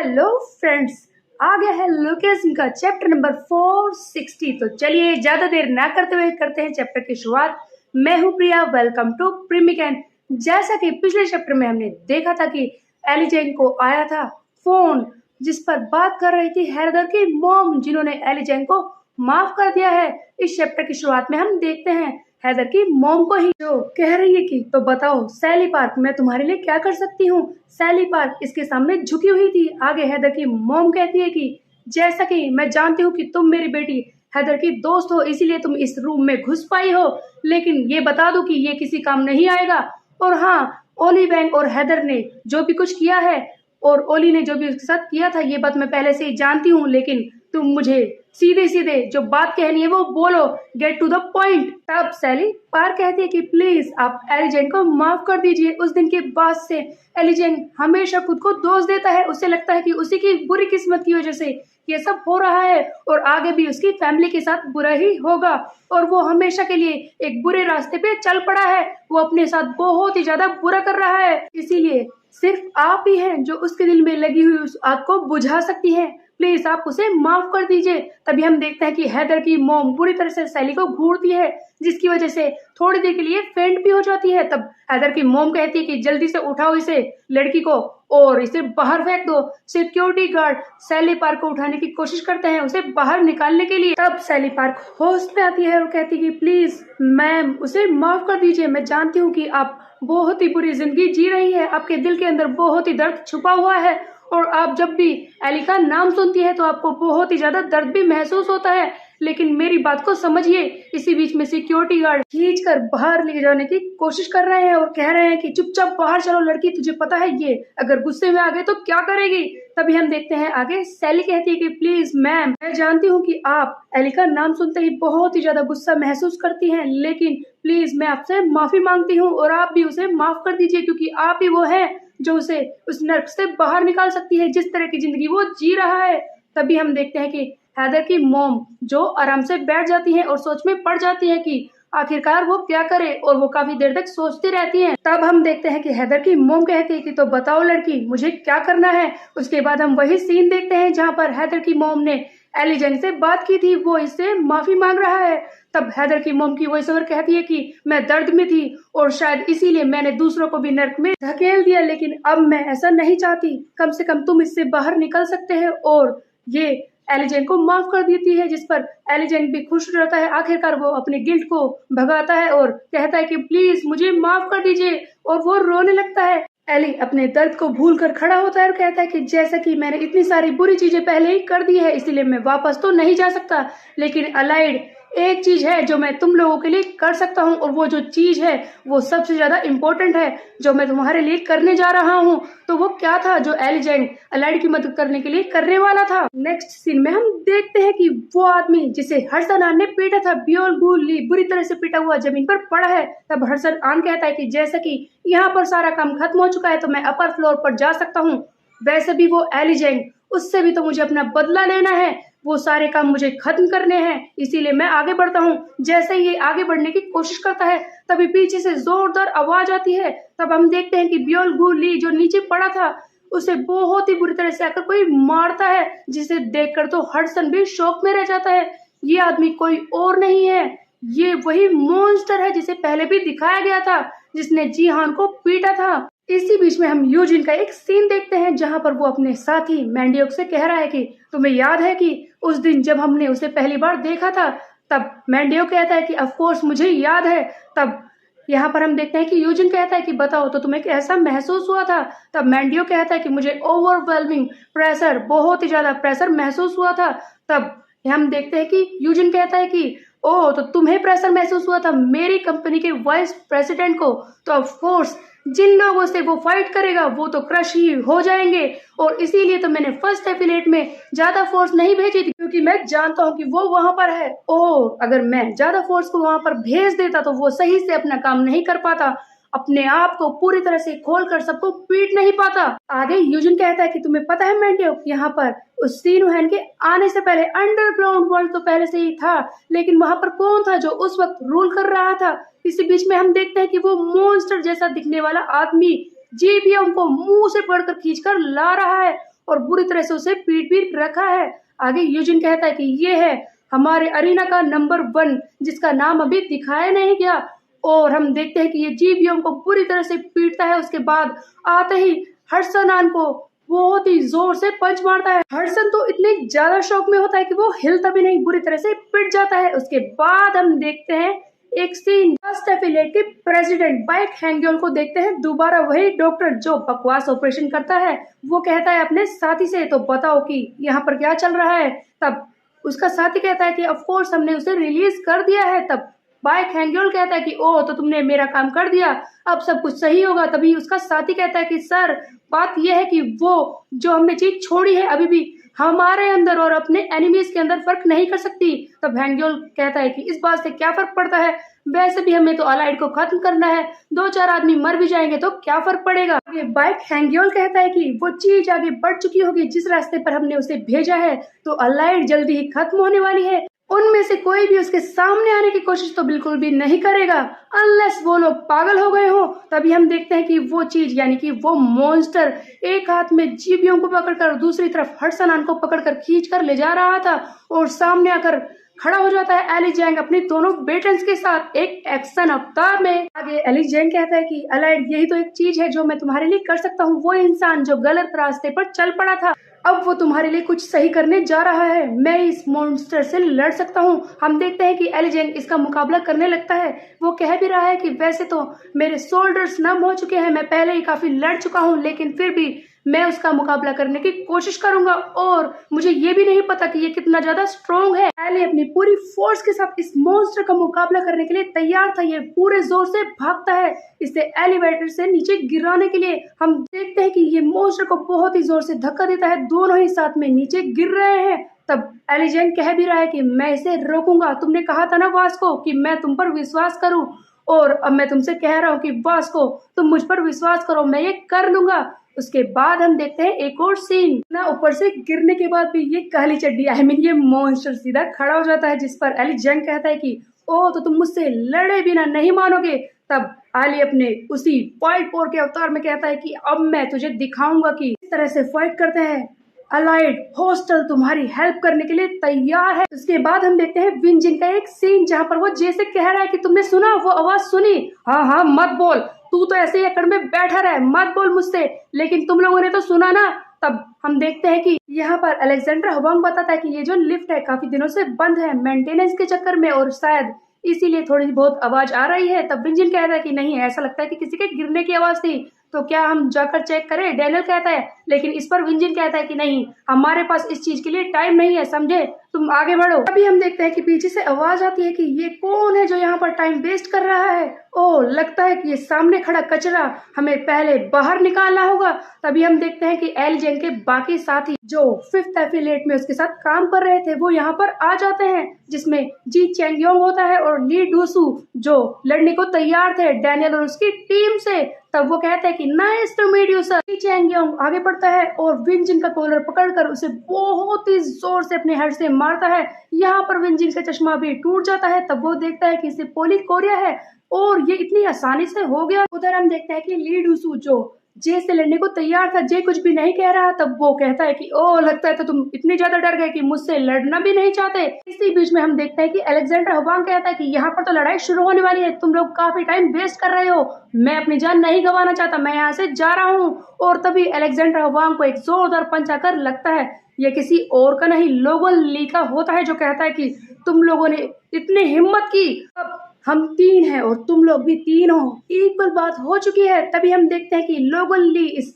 Hello friends, आ गया है location का चैप्टर नंबर 460। तो चलिए ज्यादा देर ना करते हुए करते हैं चैप्टर की शुरुआत। मैं हूं प्रिया, वेलकम टू प्रीमिकैन। जैसा कि पिछले चैप्टर में हमने देखा था कि एलिजेन को आया था फोन, जिस पर बात कर रही थी हैदर की मॉम, जिन्होंने एलिजेन को माफ कर दिया है। इस चैप्टर की शुरुआत में हम देखते हैं हैदर की मॉम को ही, जो कह रही है कि तो बताओ सैली पार्क, मैं तुम्हारे लिए क्या कर सकती हूँ। सैली पार्क इसके सामने झुकी हुई थी। आगे हैदर की मॉम कहती है कि जैसा कि मैं जानती हूँ कि तुम मेरी बेटी हैदर की दोस्त हो, इसीलिए तुम इस रूम में घुस पाई हो, लेकिन ये बता दो कि ये किसी काम नहीं आएगा। और हाँ, ओली बैंक और हैदर ने जो भी कुछ किया है और ओली ने जो भी उसके साथ किया था, ये बात मैं पहले से ही जानती हूँ, लेकिन तुम मुझे सीधे सीधे जो बात कहनी है वो बोलो, गेट टू द पॉइंट। तब सैली पार कहती है कि प्लीज आप एलिजेन को माफ कर दीजिए। उस दिन के बाद से एलिजेन हमेशा खुद को दोष देता है। उसे लगता है कि उसी की बुरी किस्मत की वजह से ये सब हो रहा है और आगे भी उसकी फैमिली के साथ बुरा ही होगा, और वो हमेशा के लिए एक बुरे रास्ते पे चल पड़ा है। वो अपने साथ बहुत ही ज्यादा बुरा कर रहा है, इसीलिए सिर्फ आप ही हैं जो उसके दिल में लगी हुई उस आग को बुझा सकती हैं। प्लीज आप उसे माफ कर दीजिए। तभी हम देखते हैं कि हैदर की मॉम बुरी तरह से सैली को घूरती है, जिसकी वजह से थोड़ी देर के लिए फेंट भी हो जाती है। तब हैदर की मॉम कहती है कि जल्दी से उठाओ इसे, लड़की को, और इसे बाहर फेंक दो। सिक्योरिटी गार्ड सैली पार्क को उठाने की कोशिश करते हैं उसे बाहर निकालने के लिए। तब सैली पार्क होश में आती है और कहती है कि प्लीज मैम उसे माफ कर दीजिए। मैं जानती हूँ कि आप बहुत ही बुरी जिंदगी जी रही है, आपके दिल के अंदर बहुत ही दर्द छुपा हुआ है, और आप जब भी एली का नाम सुनती है तो आपको बहुत ही ज्यादा दर्द भी महसूस होता है, लेकिन मेरी बात को समझिए। इसी बीच में सिक्योरिटी गार्ड खींचकर बाहर ले जाने की कोशिश कर रहे हैं और कह रहे हैं कि चुपचाप बाहर चलो लड़की, तुझे पता है ये अगर गुस्से में आ गए तो क्या करेगी। तभी हम देखते हैं आगे सैली कहती है कि प्लीज मैम, मैं जानती हूँ कि आप एली का नाम सुनते ही बहुत ही ज्यादा गुस्सा महसूस करती हैं, लेकिन प्लीज मैं आपसे माफी मांगती हूँ और आप भी उसे माफ कर दीजिए, क्योंकि आप ही वो है जो उसे उस नर्क से बाहर निकाल सकती है, जिस तरह की जिंदगी वो जी रहा है। तभी हम देखते हैं कि हैदर की मॉम जो आराम से बैठ जाती है और सोच में पड़ जाती है कि आखिरकार वो क्या करे, और वो काफी देर तक सोचती रहती हैं। तब हम देखते हैं कि हैदर की मॉम कहती है कि तो बताओ लड़की, मुझे क्या करना है। उसके बाद हम वही सीन देखते हैं जहाँ पर हैदर की मॉम ने एलिजेन से बात की थी, वो इससे माफी मांग रहा है। तब हैदर की मॉम की वॉइस ओवर कहती है कि मैं दर्द में थी और शायद इसीलिए मैंने दूसरों को भी नर्क में धकेल दिया, लेकिन अब मैं ऐसा नहीं चाहती। कम से कम तुम इससे बाहर निकल सकते हैं, और ये एलिजेन को माफ कर देती है, जिस पर एलिजेन भी खुश रहता है। आखिरकार वो अपने गिल्ट को भगाता है और कहता है कि प्लीज मुझे माफ कर दीजिए, और वो रोने लगता है। एली अपने दर्द को भूल कर खड़ा होता है और कहता है कि जैसा कि मैंने इतनी सारी बुरी चीजें पहले ही कर दी है, इसलिए मैं वापस तो नहीं जा सकता, लेकिन अलाइड एक चीज है जो मैं तुम लोगों के लिए कर सकता हूँ, और वो जो चीज है वो सबसे ज्यादा इम्पोर्टेंट है जो मैं तुम्हारे लिए करने जा रहा हूँ। तो वो क्या था जो एलिजेन अलाइड की मदद करने के लिए करने वाला था। नेक्स्ट सीन में हम देखते हैं कि वो आदमी जिसे हर्षन आन ने पीटा था, बियोल गुली, बुरी तरह से पीटा हुआ जमीन पर पड़ा है। तब हर्षन आन कहता है कि जैसा कि यहाँ पर सारा काम खत्म हो चुका है तो मैं अपर फ्लोर पर जा सकता हूँ। वैसे भी वो एलिजेन, उससे भी तो मुझे अपना बदला लेना है, वो सारे काम मुझे खत्म करने हैं, इसीलिए मैं आगे बढ़ता हूँ। जैसे ही ये आगे बढ़ने की कोशिश करता है तभी पीछे से जोरदार आवाज आती है। तब हम देखते हैं कि बियोल गुली जो नीचे पड़ा था उसे बहुत ही बुरी तरह से आकर कोई मारता है, जिसे देखकर तो हडसन भी शॉक में रह जाता है। ये आदमी कोई और नहीं है, ये वही मॉन्स्टर है जिसे पहले भी दिखाया गया था, जिसने जीहान को पीटा था। इसी बीच में हम यूजिन का एक सीन देखते हैं जहां पर वो अपने साथी मैंडियोक से कह रहा है कि तुम्हें याद है कि उस दिन जब हमने उसे पहली बार देखा था। तब मैंडियोक कहता है कि ऑफ कोर्स मुझे याद है। तब यहाँ पर हम देखते हैं कि यूजिन कहता है कि बताओ तो तुम्हें कैसा महसूस हुआ था। तब मैंडियोक कहता है कि मुझे ओवरवेलमिंग प्रेशर, बहुत ही ज्यादा प्रेशर महसूस हुआ था। तब हम देखते हैं कि यूजिन कहता है कि ओह, तो तुम्हें प्रेशर महसूस हुआ था मेरी कंपनी के वाइस प्रेसिडेंट को, तो ऑफ कोर्स जिन लोगों से वो फाइट करेगा वो तो क्रश ही हो जाएंगे, और इसीलिए तो मैंने फर्स्ट एफिलेट में ज्यादा फोर्स नहीं भेजी थी, क्योंकि मैं जानता हूँ कि वो वहां पर है, और अगर मैं ज्यादा फोर्स को वहां पर भेज देता तो वो सही से अपना काम नहीं कर पाता, अपने आप को पूरी तरह से खोलकर सबको पीट नहीं पाता। आगे यूजिन कहता है कि तुम्हें पता है मैंडियोक, यहाँ पर उस सीनुहैन के आने से पहले अंडरग्राउंड वर्ल्ड तो पहले से ही था, लेकिन वहां पर कौन था जो उस वक्त रूल कर रहा था। इसी बीच में हम देखते हैं कि वो मॉन्स्टर जैसा दिखने वाला आदमी जीबीएम को मुंह से पकड़कर खींचकर ला रहा है, और बुरी तरह से उसे पीट भी रखा है। आगे यूजिन कहता है कि ये है हमारे अरीना का नंबर 1 जिसका नाम अभी दिखाया नहीं गया। और हम देखते हैं कि ये जीबियों को पूरी तरह से पीटता है। उसके बाद आते ही हर्षनान को बहुत ही जोर से पंच मारता है। हर्षन तो इतने ज्यादा शौक में होता है कि वो हिलता भी नहीं, बुरी तरह से पिट जाता है। उसके बाद हम देखते हैं एक सीन फर्स्ट एफिलिएट के प्रेसिडेंट बाइक हैंग्योल को देखते हैं। दोबारा वही डॉक्टर जो बकवास ऑपरेशन करता है वो कहता है अपने साथी से, तो बताओ कि यहाँ पर क्या चल रहा है। तब उसका साथी कहता है कि ऑफ कोर्स हमने उसे रिलीज कर दिया है। तब बाइक हैंग्योल कहता है कि ओह तो तुमने मेरा काम कर दिया, अब सब कुछ सही होगा। तभी उसका साथी कहता है कि सर बात यह है कि वो जो हमने चीज छोड़ी है अभी भी हमारे अंदर और अपने एनिमीज के अंदर फर्क नहीं कर सकती। तब हैंग्योल कहता है कि इस बात से क्या फर्क पड़ता है, वैसे भी हमें तो अलाइड को खत्म करना है, 2-4 आदमी मर भी जाएंगे तो क्या फर्क पड़ेगा। आगे बाइक हैंग्योल कहता है कि वो चीज आगे बढ़ चुकी होगी जिस रास्ते पर हमने उसे भेजा है, तो अलाइड जल्दी ही खत्म होने वाली है। उनमें से कोई भी उसके सामने आने की कोशिश तो बिल्कुल भी नहीं करेगा अनलेस वो लोग पागल हो गए हो। तभी हम देखते हैं कि वो चीज यानी कि वो मॉन्स्टर एक हाथ में जीबियों को पकड़कर दूसरी तरफ हर्षनान को पकड़कर खींच कर ले जा रहा था और सामने आकर खड़ा हो जाता है एली जैंग अपने दोनों बेटन्स के साथ एक एक्शन अवतार में। आगे एली जैंग कहता है कि अलाइड यही तो एक चीज है जो मैं तुम्हारे लिए कर सकता हूँ। वो इंसान जो गलत रास्ते पर चल पड़ा था अब वो तुम्हारे लिए कुछ सही करने जा रहा है, मैं इस मॉन्स्टर से लड़ सकता हूँ। हम देखते हैं कि एली जैंग इसका मुकाबला करने लगता है। वो कह भी रहा है कि वैसे तो मेरे शोल्डर्स नम हो चुके हैं, मैं पहले ही काफी लड़ चुका हूँ, लेकिन फिर भी मैं उसका मुकाबला करने की कोशिश करूंगा और मुझे ये भी नहीं पता कि ये कितना ज्यादा स्ट्रॉन्ग है। एली अपनी पूरी फोर्स के साथ इस मॉन्स्टर का मुकाबला करने के लिए तैयार था। ये पूरे जोर से भागता है इसे एलिवेटर से नीचे गिराने के लिए। हम देखते हैं कि ये मॉन्स्टर को बहुत ही जोर से धक्का देता है, दोनों ही साथ में नीचे गिर रहे हैं। तब एली जैंग कह भी रहा है कि मैं इसे रोकूंगा, तुमने कहा था ना वास्को कि मैं तुम पर विश्वास करूं, और अब मैं तुमसे कह रहा हूँ कि वास्को तुम मुझ पर विश्वास करो, मैं ये कर लूंगा। उसके बाद हम देखते हैं एक और सीन ना, ऊपर से गिरने के बाद भी ये काली चड्डी ये मॉन्स्टर सीधा खड़ा हो जाता है, जिस पर एली जैंग कहता है कि ओ तो तुम मुझसे लड़े बिना नहीं मानोगे। तब एली अपने उसी फाइट पोर के अवतार में कहता है कि अब मैं तुझे दिखाऊंगा कि किस तरह से फाइट करते हैं। अलाइड हॉस्टल तुम्हारी हेल्प करने के लिए तैयार है। उसके बाद हम देखते हैं विंजिन का एक सीन जहाँ पर वो जैसे कह रहा है कि तुमने सुना वो आवाज सुनी, हाँ हाँ मत बोल, तू तो ऐसे ही अकड़ में बैठा रहा, मत बोल मुझसे, लेकिन तुम लोगों ने तो सुना ना। तब हम देखते हैं कि यहाँ पर अलेक्जेंडर हवांग बताता है कि ये जो लिफ्ट है काफी दिनों से बंद है मेंटेनेंस के चक्कर में और शायद इसीलिए थोड़ी बहुत आवाज आ रही है। तब विंजिन कहता है कि नहीं, ऐसा लगता है कि किसी के गिरने की आवाज थी, तो क्या हम जाकर चेक करें, डैनियल कहता है। लेकिन इस पर विंजिन कहता है कि नहीं, हमारे पास इस चीज के लिए टाइम नहीं है, समझे, तुम आगे बढ़ो। अभी हम देखते हैं कि पीछे से आवाज आती है कि ये कौन है जो यहाँ पर टाइम वेस्ट कर रहा है। ओह लगता है कि ये सामने खड़ा कचरा हमें पहले बाहर निकालना होगा। तभी हम देखते हैं कि एली जैंग के बाकी साथी जो 5th एफिलिएट में उसके साथ काम कर रहे थे वो यहाँ पर आ जाते हैं, जिसमें जी चैंगयोंग होता है और ली डूसू जो लड़ने को तैयार थे डैनियल और उसकी टीम से। तब वो कहते हैं कि nice to meet you sir. Lee Changyong आगे बढ़ता है और विंजिन का कॉलर पकड़कर उसे बहुत ही जोर से अपने हेड से मारता है। यहाँ पर विंजिन का चश्मा भी टूट जाता है। तब वो देखता है कि इसे पोली कोरिया है और ये इतनी आसानी से हो गया। उधर हम देखते हैं कि ली डूसू जो जे से लड़ने को तैयार था, जे कुछ भी नहीं कह रहा। तब वो कहता है कि ओ लगता है तो तुम इतने ज्यादा डर गए कि मुझसे लड़ना भी नहीं चाहते। इसी बीच में हम देखते हैं कि अलेक्जेंडर हवांग कहता है कि यहाँ पर तो लड़ाई शुरू होने वाली है, तुम लोग काफी टाइम वेस्ट कर रहे हो, मैं अपनी जान नहीं गंवाना चाहता, मैं यहाँ से जा रहा हूँ। और तभी अलेक्जेंडर हवांग को एक जोरदार पंच आकर लगता है, यह किसी और का नहीं लोगन ली का होता है, जो कहता है कि तुम लोगों ने इतनी हिम्मत की, अब हम 3 हैं और तुम लोग भी 3 हो, इक्वल बात हो चुकी है। तभी हम देखते हैं कि लोगन ली इस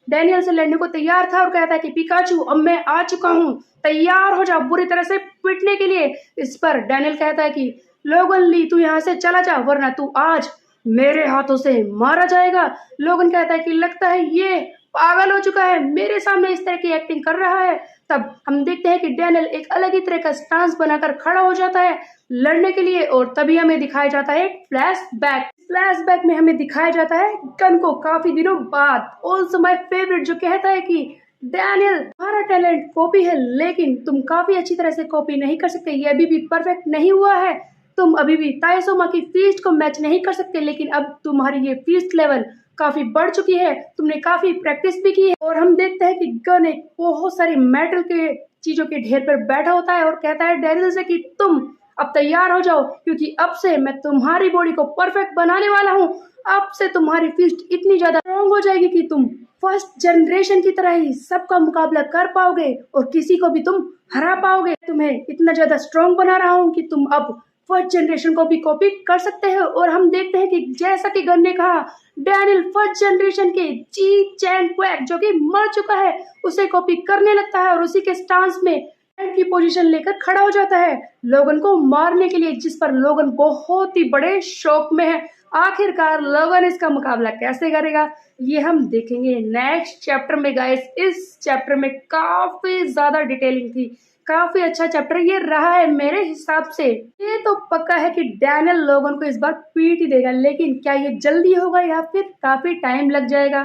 डैनियल से लड़ने को तैयार था और कहता है कि पिकाचू अब मैं आ चुका हूँ, तैयार हो जा बुरी तरह से पिटने के लिए। इस पर डैनियल कहता है कि लोगन ली तू यहाँ से चला जा वरना तू आज मेरे हाथों से मारा जाएगा। लोगन कहता है कि लगता है ये पागल हो चुका है, मेरे सामने इस तरह की एक्टिंग कर रहा है। तब हम देखते हैं कि डैनियल एक अलग ही तरह का स्टांस बनाकर खड़ा हो जाता है लड़ने के लिए और तभी हमें दिखाया जाता है फ्लैशबैक। फ्लैशबैक में हमें दिखाया जाता है गन को काफी दिनों बाद। ऑल्सो माय फेवरेट जो कहता है कि डैनियल तुम्हारा टैलेंट कॉपी है लेकिन तुम काफी अच्छी तरह से कॉपी नहीं कर सकते, ये अभी भी परफेक्ट नहीं हुआ है, तुम अभी भी ताइसोमा की फीस्ट को मैच नहीं कर सकते, लेकिन अब तुम्हारी ये फीस्ट लेवल काफी बढ़ चुकी है, तुमने काफी प्रैक्टिस भी की है। और हम देखते हैं कि गन एक बहुत सारी मेटल के चीजों के ढेर पर बैठा होता है और कहता है डैनियल से कि तुम अब तैयार हो जाओ, क्योंकि अब से मैं तुम्हारी बॉडी को परफेक्ट बनाने वाला हूँ। अब से तुम्हारी फिस्ट इतनी ज्यादा स्ट्रॉन्ग हो जाएगी कि तुम फर्स्ट जनरेशन की तरह ही सबका मुकाबला कर पाओगे और किसी को भी तुम हरा पाओगे। तुम्हें इतना ज्यादा स्ट्रॉन्ग बना रहा हूँ कि तुम अब फर्स्ट जनरेशन को भी कॉपी कर सकते हो। और हम देखते हैं कि जैसा कि गन ने कहा, डैनियल फर्स्ट जनरेशन के जी चैन क्वैक जो कि मर चुका है उसे कॉपी करने लगता है और उसी के स्टांस में की पोजीशन लेकर खड़ा हो जाता है लोगन को मारने के लिए, जिस पर लोगन बहुत ही बड़े शौक में है। आखिरकार लोगन इसका मुकाबला कैसे करेगा ये हम देखेंगे नेक्स्ट चैप्टर में गाइस। इस चैप्टर में काफी ज्यादा डिटेलिंग थी, काफी अच्छा चैप्टर ये रहा है मेरे हिसाब से। ये तो पक्का है कि डैनियल लोगन को इस बार पीट ही देगा, लेकिन क्या ये जल्दी होगा या फिर काफी टाइम लग जाएगा?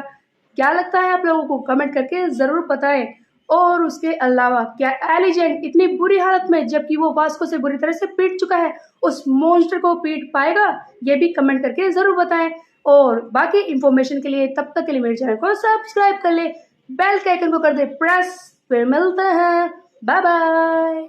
क्या लगता है आप लोगों को? कमेंट करके जरूर बताएं। और उसके अलावा क्या एलिजेंट इतनी बुरी हालत में, जबकि वो वास्को से बुरी तरह से पीट चुका है, उस मॉन्स्टर को पीट पाएगा? ये भी कमेंट करके जरूर बताएं। और बाकी इंफॉर्मेशन के लिए तब तक के लिए मेरे चैनल को सब्सक्राइब कर ले, बेल के आइकन को कर दे प्रेस। फिर मिलते हैं, बाय बाय।